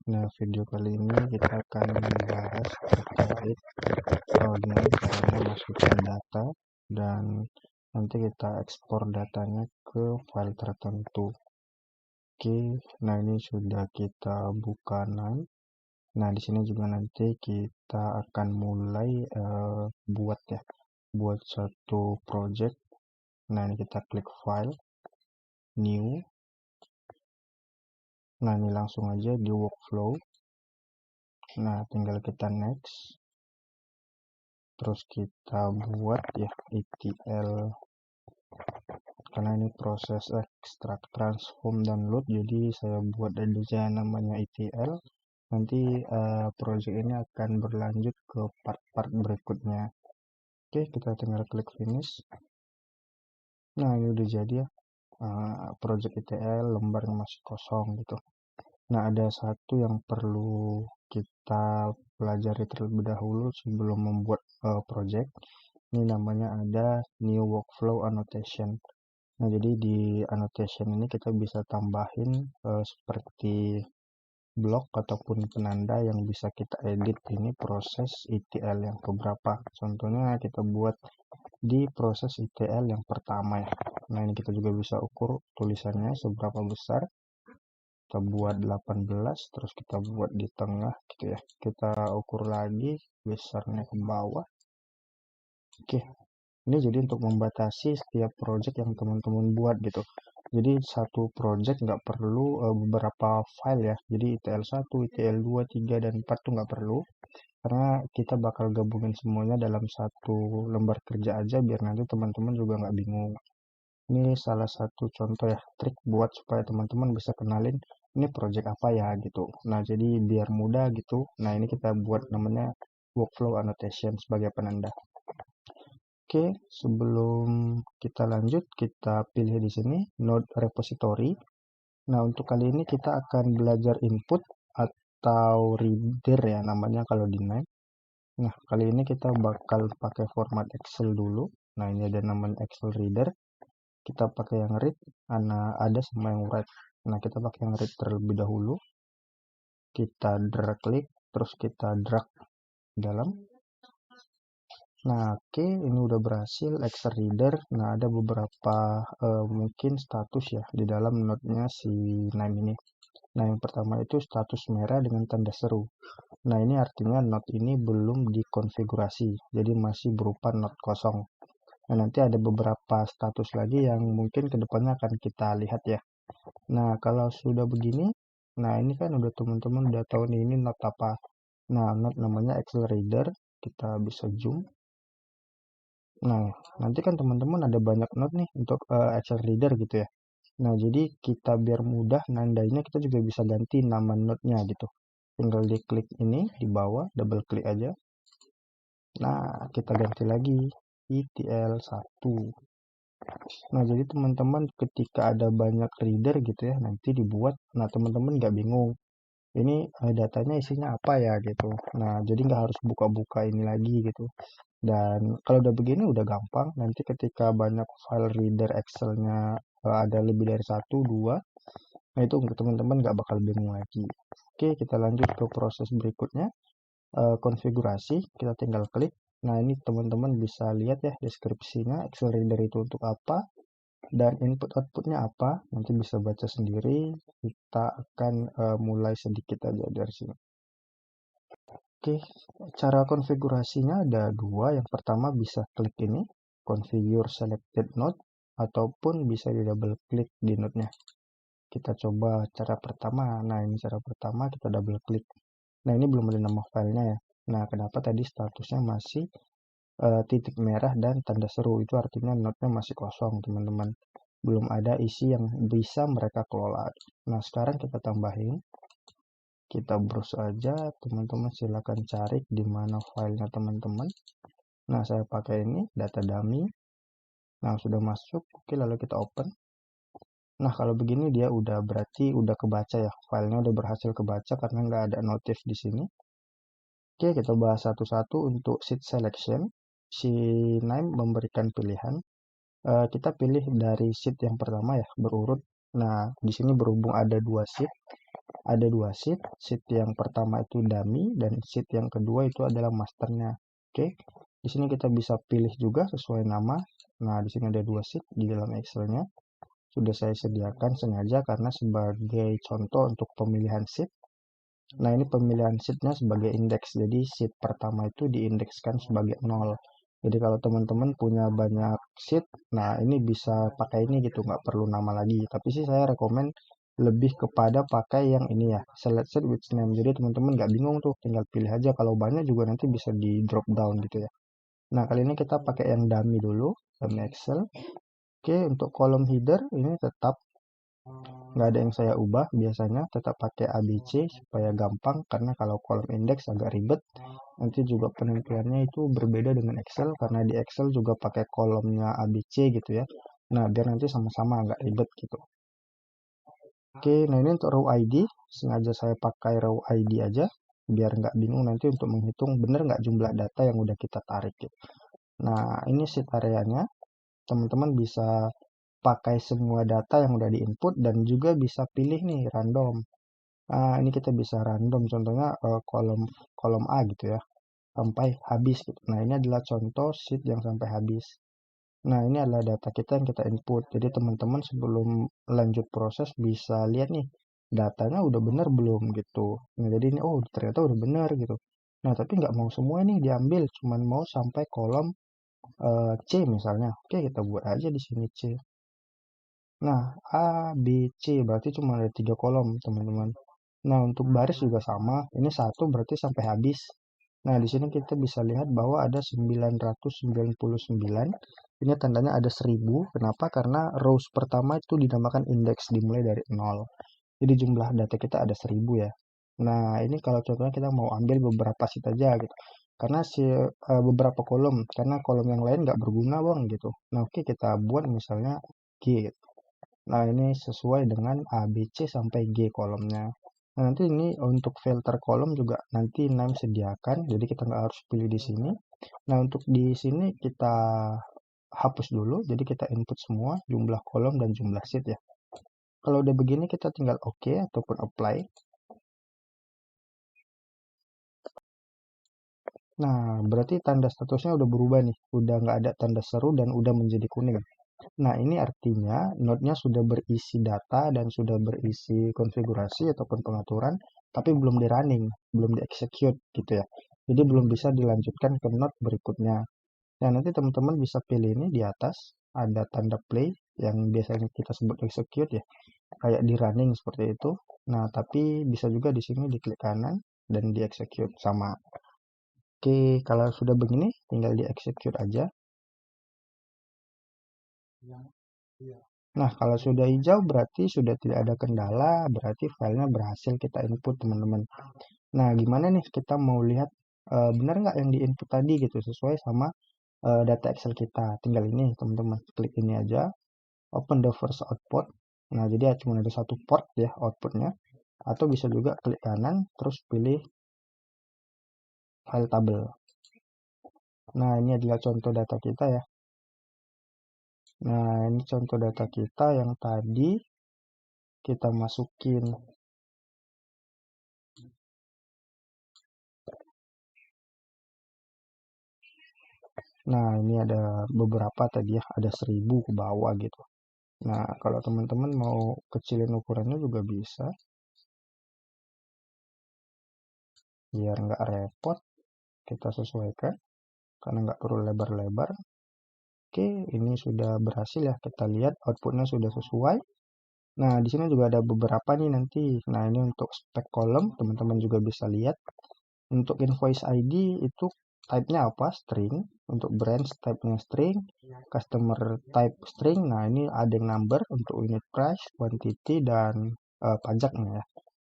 Nah, video kali ini kita akan membahas terkait gimana caranya masukkan data dan nanti kita ekspor datanya ke file tertentu. Oke, nah ini sudah kita buka NAND. Nah, di sini juga nanti kita akan mulai buat satu project. Nah, ini kita klik file, new. Nah, ini langsung aja di workflow. Nah, tinggal kita next. Terus kita buat ya ETL, karena ini proses extract, transform, dan load, jadi saya buat aja namanya ETL. Nanti project ini akan berlanjut ke part-part berikutnya. Oke, kita tinggal klik finish. Nah, ini udah jadi ya, project ETL lembar yang masih kosong gitu. Nah, ada satu yang perlu kita pelajari terlebih dahulu sebelum membuat project. Ini namanya ada new workflow annotation. Nah, jadi di annotation ini kita bisa tambahin seperti blok ataupun penanda yang bisa kita edit ini proses ETL yang keberapa. Contohnya kita buat di proses ETL yang pertama ya. Nah, ini kita juga bisa ukur tulisannya seberapa besar. Kita buat 18, terus kita buat di tengah gitu ya. Kita ukur lagi besarnya ke bawah. Oke. Ini jadi untuk membatasi setiap project yang teman-teman buat gitu. Jadi satu project nggak perlu beberapa file ya. Jadi ETL 1, ETL 2, 3, dan 4 tuh nggak perlu. Karena kita bakal gabungin semuanya dalam satu lembar kerja aja biar nanti teman-teman juga nggak bingung. Ini salah satu contoh ya, trik buat supaya teman-teman bisa kenalin ini project apa ya gitu. Nah, jadi biar mudah gitu. Nah, ini kita buat namanya workflow annotation sebagai penanda. Oke, sebelum kita lanjut, kita pilih di sini node repository. Nah, untuk kali ini kita akan belajar input atau reader ya namanya kalau di NAND. Nah, kali ini kita bakal pakai format Excel dulu. Nah, ini ada namanya Excel reader. Kita pakai yang read, ada sama yang write. Nah, kita pakai yang read terlebih dahulu. Kita drag klik, terus kita drag dalam. Nah, oke, ini udah berhasil Excel reader. Nah, ada beberapa mungkin status ya di dalam node-nya si NAND ini. Nah, yang pertama itu status merah dengan tanda seru. Nah, ini artinya node ini belum dikonfigurasi, jadi masih berupa node kosong. Nah, nanti ada beberapa status lagi yang mungkin kedepannya akan kita lihat ya. Nah, kalau sudah begini, nah ini kan udah teman-teman udah tahu nih ini node apa. Nah, node namanya Excel reader. Kita bisa zoom. Nah, nanti kan teman-teman ada banyak node nih untuk Excel reader gitu ya. Nah, jadi kita biar mudah nandainya, kita juga bisa ganti nama node-nya gitu. Tinggal diklik ini di bawah, double klik aja. Nah, kita ganti lagi ETL 1. Nah, jadi teman-teman ketika ada banyak reader gitu ya, nanti dibuat, nah teman-teman nggak bingung. Ini datanya isinya apa ya gitu. Nah, jadi nggak harus buka-buka ini lagi gitu. Dan kalau udah begini udah gampang. Nanti ketika banyak file reader Excel-nya ada lebih dari 1, 2, nah itu untuk teman-teman nggak bakal bingung lagi. Oke, kita lanjut ke proses berikutnya. Konfigurasi, kita tinggal klik. Nah, ini teman-teman bisa lihat ya deskripsinya Excel reader itu untuk apa dan input-outputnya apa. Nanti bisa baca sendiri. Kita akan mulai sedikit aja dari sini. Oke, cara konfigurasinya ada dua. Yang pertama bisa klik ini, configure selected node, ataupun bisa di double klik di node-nya. Kita coba cara pertama. Nah, ini cara pertama kita double klik. Nah, ini belum ada nama filenya ya. Nah, kenapa tadi statusnya masih titik merah dan tanda seru? Itu artinya node-nya masih kosong, teman-teman. Belum ada isi yang bisa mereka kelola. Nah, sekarang kita tambahin. Kita browse aja, teman-teman silakan cari di mana filenya teman-teman. Nah, saya pakai ini data dummy. Nah, sudah masuk. Oke, lalu kita open. Nah, kalau begini dia udah berarti udah kebaca ya. Filenya udah berhasil kebaca karena nggak ada notif di sini. Oke, kita bahas satu-satu. Untuk sheet selection, si Name memberikan pilihan. Kita pilih dari sheet yang pertama ya, berurut Nah, di sini berhubung ada dua sheet, sheet yang pertama itu dummy dan sheet yang kedua itu adalah masternya. Oke, di sini kita bisa pilih juga sesuai nama. Nah, di sini ada dua sheet di dalam Excel-nya. Sudah saya sediakan sengaja karena sebagai contoh untuk pemilihan sheet. Nah, ini pemilihan sheet-nya sebagai indeks. Jadi, sheet pertama itu diindekskan sebagai 0. Jadi, kalau teman-teman punya banyak sheet, nah ini bisa pakai ini gitu, nggak perlu nama lagi. Tapi sih saya rekomen lebih kepada pakai yang ini ya, select sheet with name. Jadi, teman-teman nggak bingung tuh, tinggal pilih aja. Kalau banyak juga nanti bisa di drop down gitu ya. Nah, kali ini kita pakai yang dummy dulu, dummy Excel. Oke, untuk kolom header ini tetap nggak ada yang saya ubah, biasanya tetap pakai ABC supaya gampang, karena kalau kolom indeks agak ribet. Nanti juga penampilannya itu berbeda dengan Excel, karena di Excel juga pakai kolomnya ABC gitu ya. Nah, biar nanti sama-sama agak ribet gitu. Oke, nah ini untuk row ID, sengaja saya pakai row ID aja, biar nggak bingung nanti untuk menghitung bener nggak jumlah data yang udah kita tarik gitu. Nah, ini sheet areanya, teman-teman bisa pakai semua data yang udah diinput dan juga bisa pilih nih random. Nah, ini kita bisa random, contohnya kolom kolom A gitu ya, sampai habis gitu. Nah, ini adalah contoh sheet yang sampai habis. Nah, ini adalah data kita yang kita input. Jadi, teman-teman sebelum lanjut proses bisa lihat nih, datanya udah benar belum gitu. Nah, jadi ini, oh ternyata udah benar gitu. Nah, tapi nggak mau semua nih diambil, cuman mau sampai kolom C misalnya. Oke, kita buat aja di sini C. Nah, A, B, C berarti cuma ada 3 kolom, teman-teman. Nah, untuk baris juga sama. Ini satu berarti sampai habis. Nah, di sini kita bisa lihat bahwa ada 999. Ini tandanya ada 1000. Kenapa? Karena rows pertama itu dinamakan indeks, dimulai dari 0. Jadi jumlah data kita ada 1000 ya. Nah, ini kalau contohnya kita mau ambil beberapa sheet aja gitu. Karena beberapa kolom, karena kolom yang lain nggak berguna bang gitu. Nah, oke kita buat misalnya G gitu. Nah, ini sesuai dengan A, B, C sampai G kolomnya. Nah, nanti ini untuk filter kolom juga nanti name sediakan, jadi kita nggak harus pilih di sini. Nah, untuk di sini kita hapus dulu, jadi kita input semua jumlah kolom dan jumlah sheet ya. Kalau udah begini kita tinggal OK ataupun apply. Nah, berarti tanda statusnya udah berubah nih, udah nggak ada tanda seru dan udah menjadi kuning. Nah, ini artinya node-nya sudah berisi data dan sudah berisi konfigurasi ataupun pengaturan, tapi belum di running, belum di execute gitu ya. Jadi belum bisa dilanjutkan ke node berikutnya. Nah, nanti teman-teman bisa pilih ini di atas, ada tanda play yang biasanya kita sebut execute ya, kayak di running seperti itu. Nah, tapi bisa juga di sini diklik kanan dan di execute sama. Oke, kalau sudah begini tinggal di execute aja. Nah, kalau sudah hijau berarti sudah tidak ada kendala, berarti filenya berhasil kita input teman-teman. Nah, gimana nih kita mau lihat benar nggak yang diinput tadi gitu, sesuai sama data Excel kita. Tinggal ini teman-teman, klik ini aja, open the first output. Nah, jadi cuma ada satu port ya outputnya. Atau bisa juga klik kanan, terus pilih file tabel. Nah, ini adalah contoh data kita ya. Nah, ini contoh data kita yang tadi kita masukin. Nah, ini ada beberapa tadi ya, ada 1000 ke bawah gitu. Nah, kalau teman-teman mau kecilin ukurannya juga bisa. Biar nggak repot, kita sesuaikan. Karena nggak perlu lebar-lebar. Oke, ini sudah berhasil ya. Kita lihat outputnya sudah sesuai. Nah, di sini juga ada beberapa nih nanti. Nah, ini untuk spek kolom, teman-teman juga bisa lihat. Untuk invoice ID itu type-nya apa? String. Untuk branch type-nya string. Customer type string. Nah, ini ada yang number untuk unit price, quantity, dan pajaknya ya.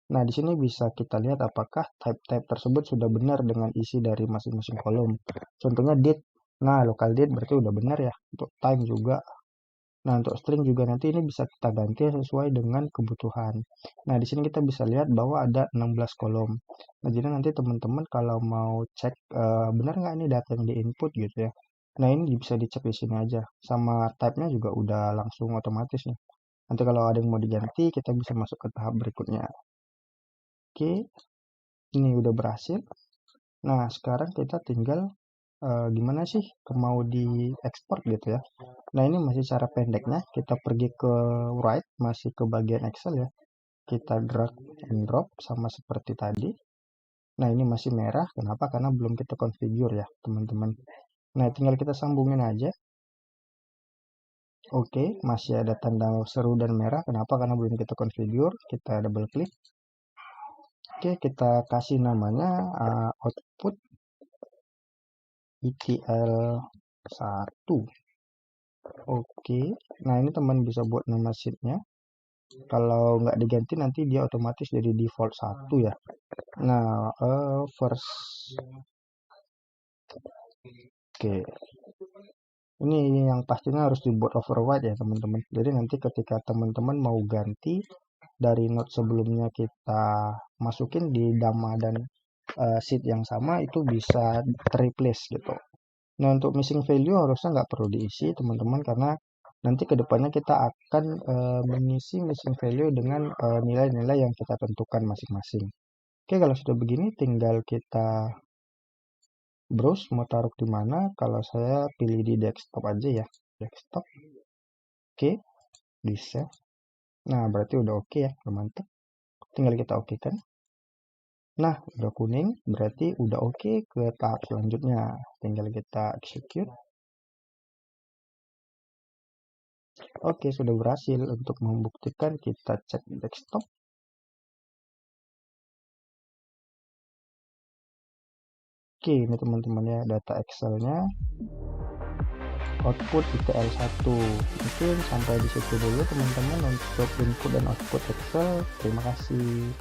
Nah, di sini bisa kita lihat apakah type-type tersebut sudah benar dengan isi dari masing-masing kolom. Contohnya date. Nah, local date berarti udah benar ya. Untuk time juga. Nah, untuk string juga nanti ini bisa kita ganti sesuai dengan kebutuhan. Nah, di sini kita bisa lihat bahwa ada 16 kolom. Nah, jadi nanti teman-teman kalau mau cek benar nggak ini data yang di-input gitu ya. Nah, ini bisa dicek di sini aja. Sama type-nya juga udah langsung otomatis nih. Nanti kalau ada yang mau diganti, kita bisa masuk ke tahap berikutnya. Oke, ini udah berhasil. Nah, sekarang kita tinggal gimana sih mau diekspor gitu ya. Nah, ini masih cara pendeknya. Kita pergi ke right, masih ke bagian Excel ya. Kita drag and drop sama seperti tadi. Nah, ini masih merah. Kenapa? Karena belum kita configure ya, teman-teman. Nah, tinggal kita sambungin aja. Oke, masih ada tanda seru dan merah. Kenapa? Karena belum kita configure. Kita double klik. Oke, kita kasih namanya output ETL 1. Oke, nah ini teman bisa buat nama sheetnya. Kalau nggak diganti nanti dia otomatis jadi default 1 ya. Nah, first. Oke. Ini yang pastinya harus dibuat override ya teman-teman. Jadi nanti ketika teman-teman mau ganti dari node sebelumnya kita masukin di dama dan sheet yang sama itu bisa replace gitu. Nah, untuk missing value harusnya nggak perlu diisi teman-teman karena nanti kedepannya kita akan mengisi missing value dengan nilai-nilai yang kita tentukan masing-masing. Oke, kalau sudah begini tinggal kita browse mau taruh di mana. Kalau saya pilih di desktop aja ya, desktop. Oke, di save. Nah, berarti udah oke ya, udah mantap. Tinggal kita oke kan. Nah, udah kuning, berarti udah oke ke tahap selanjutnya. Tinggal kita execute. Oke, sudah berhasil. Untuk membuktikan, kita cek desktop. Oke, ini teman-teman ya, data Excel-nya. Output ETL 1. Mungkin sampai di situ dulu teman-teman untuk input dan output Excel. Terima kasih.